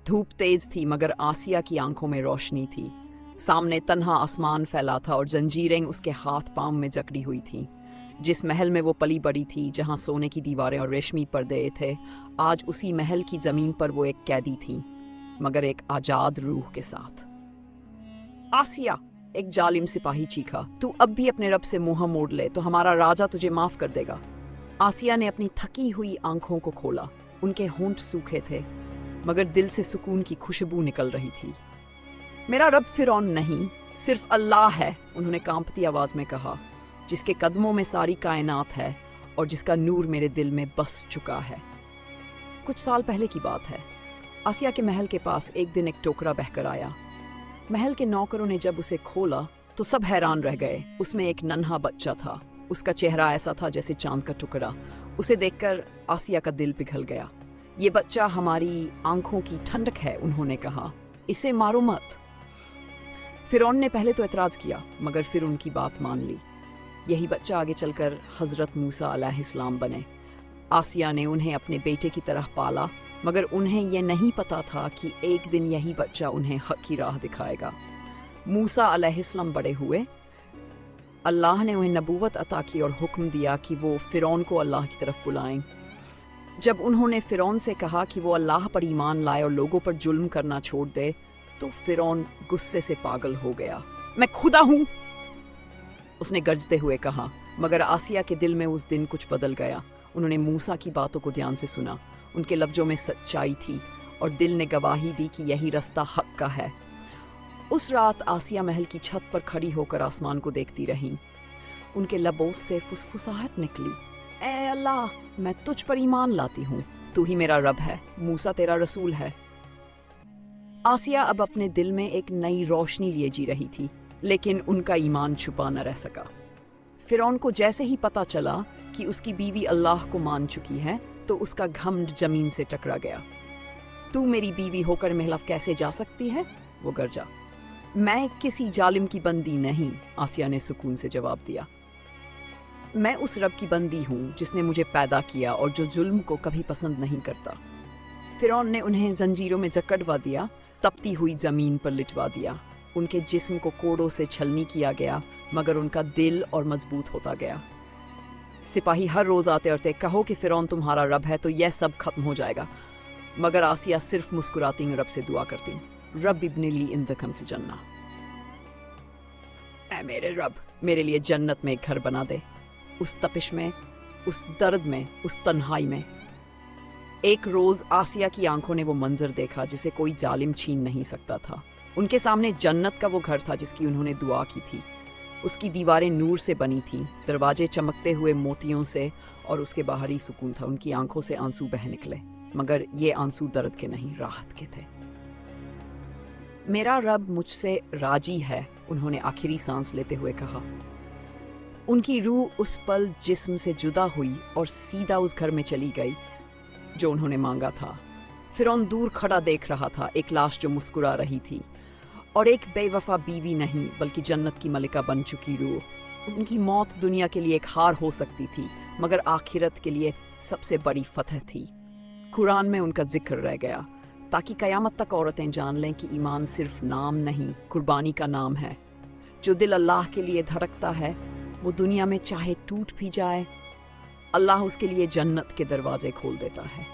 धूप तेज थी मगर आसिया की आंखों में रोशनी थी। सामने तन्हा आसमान फैला था और जंजीरें उसके हाथ पांव में जकड़ी हुई थीं। जिस महल में वो पली बड़ी थी, जहां सोने की दीवारें और रेशमी पर्दे थे, आज उसी महल की जमीन पर वो एक कैदी थी, मगर एक आजाद रूह के साथ। आसिया, एक जालिम सिपाही चीखा, तू अब भी अपने रब से मुंह मोड़ ले तो हमारा राजा तुझे माफ कर देगा। आसिया ने अपनी थकी हुई आंखों को खोला। उनके होंठ सूखे थे मगर दिल से सुकून की खुशबू निकल रही थी। मेरा रब फिरौन नहीं, सिर्फ अल्लाह है, उन्होंने कांपती आवाज में कहा, जिसके कदमों में सारी कायनात है और जिसका नूर मेरे दिल में बस चुका है। कुछ साल पहले की बात है। आसिया के महल के पास एक दिन एक टोकरा बहकर आया। महल के नौकरों ने जब उसे खोला तो सब हैरान रह गए। उसमें एक नन्हा बच्चा था। उसका चेहरा ऐसा था जैसे चांद का टुकड़ा। उसे देखकर आसिया का दिल पिघल गया। ये बच्चा हमारी आंखों की ठंडक है, उन्होंने कहा, इसे मारो मत। फिरौन ने पहले तो एतराज किया मगर फिर उनकी बात मान ली। यही बच्चा आगे चलकर हजरत मूसा अलैहिस्सलाम बने। आसिया ने उन्हें अपने बेटे की तरह पाला मगर उन्हें यह नहीं पता था कि एक दिन यही बच्चा उन्हें हक की राह दिखाएगा। मूसा अलैहिस्सलाम बड़े हुए। अल्लाह ने उन्हें नबूवत अता की और हुक्म दिया कि वो फिरौन को अल्लाह की तरफ बुलाएं। जब उन्होंने फिरौन से कहा कि वो अल्लाह पर ईमान लाए और लोगों पर जुल्म करना छोड़ दे तो फिरौन गुस्से से पागल हो गया। मैं खुदा हूं, उसने गरजते हुए कहा। मगर आसिया के दिल में उस दिन कुछ बदल गया। उन्होंने मूसा की बातों को ध्यान से सुना। उनके लफ्जों में सच्चाई थी और दिल ने गवाही दी कि यही रास्ता हक का है। उस रात आसिया महल की छत पर खड़ी होकर आसमान को देखती रहीं। उनके लबों से फुसफुसाहट निकली, ऐ अल्लाह, मैं तुझ पर ईमान लाती हूँ, तू ही मेरा रब है, मूसा तेरा रसूल है। आसिया अब अपने दिल में एक नई रोशनी लिए जी रही थी, लेकिन उनका ईमान छुपा न रह सका। फिरौन को जैसे ही पता चला कि उसकी बीवी अल्लाह को मान चुकी है तो उसका घमंड जमीन से टकरा गया। तू मेरी बीवी होकर महलफ कैसे जा सकती है, वो गरजा। मैं किसी जालिम की बंदी नहीं, आसिया ने सुकून से जवाब दिया। मैं उस रब की बंदी हूँ जिसने मुझे पैदा किया और जो जुल्म को कभी पसंद नहीं करता। फिरौन ने उन्हें जंजीरों में जकड़वा दिया, तपती हुई जमीन पर लिटवा दिया। उनके जिस्म को कोड़ों से छलनी किया गया मगर उनका दिल और मजबूत होता गया। सिपाही हर रोज आते और कहो कि फिरौन तुम्हारा रब है तो यह सब खत्म हो जाएगा, मगर आसिया सिर्फ मुस्कुराती रब से दुआ करती, रब इब्ने ली इंदकम फिल जन्नह, ऐ मेरे रब, मेरे लिए जन्नत में एक घर बना दे। उस तपिश में, उस दर्द में, उस तन्हाई में। एक रोज आसिया की आंखों ने वो मंजर देखा जिसे कोई जालिम छीन नहीं सकता था। उनके सामने जन्नत का वो घर था जिसकी उन्होंने दुआ की थी। उसकी दीवारें नूर से बनी थीं, दरवाजे चमकते हुए मोतियों से, और उसके बाहर ही सुकून था। उनकी आंखों से आंसू बह निकले, मगर ये आंसू दर्द के नहीं, राहत के थे। मेरा रब मुझसे राजी है, उन्होंने आखिरी सांस लेते हुए कहा। उनकी रूह उस पल जिस्म से जुदा हुई और सीधा उस घर में चली गई जो उन्होंने मांगा था। फिरौन दूर खड़ा देख रहा था, एक लाश जो मुस्कुरा रही थी, और एक बेवफा बीवी नहीं बल्कि जन्नत की मलिका बन चुकी रूह। उनकी मौत दुनिया के लिए एक हार हो सकती थी मगर आखिरत के लिए सबसे बड़ी फतह थी। कुरान में उनका जिक्र रह गया ताकि कयामत तक औरतें जान लें कि ईमान सिर्फ नाम नहीं, कुर्बानी का नाम है। जो दिल अल्लाह के लिए धड़कता है वो दुनिया में चाहे टूट भी जाए, अल्लाह उसके लिए जन्नत के दरवाजे खोल देता है।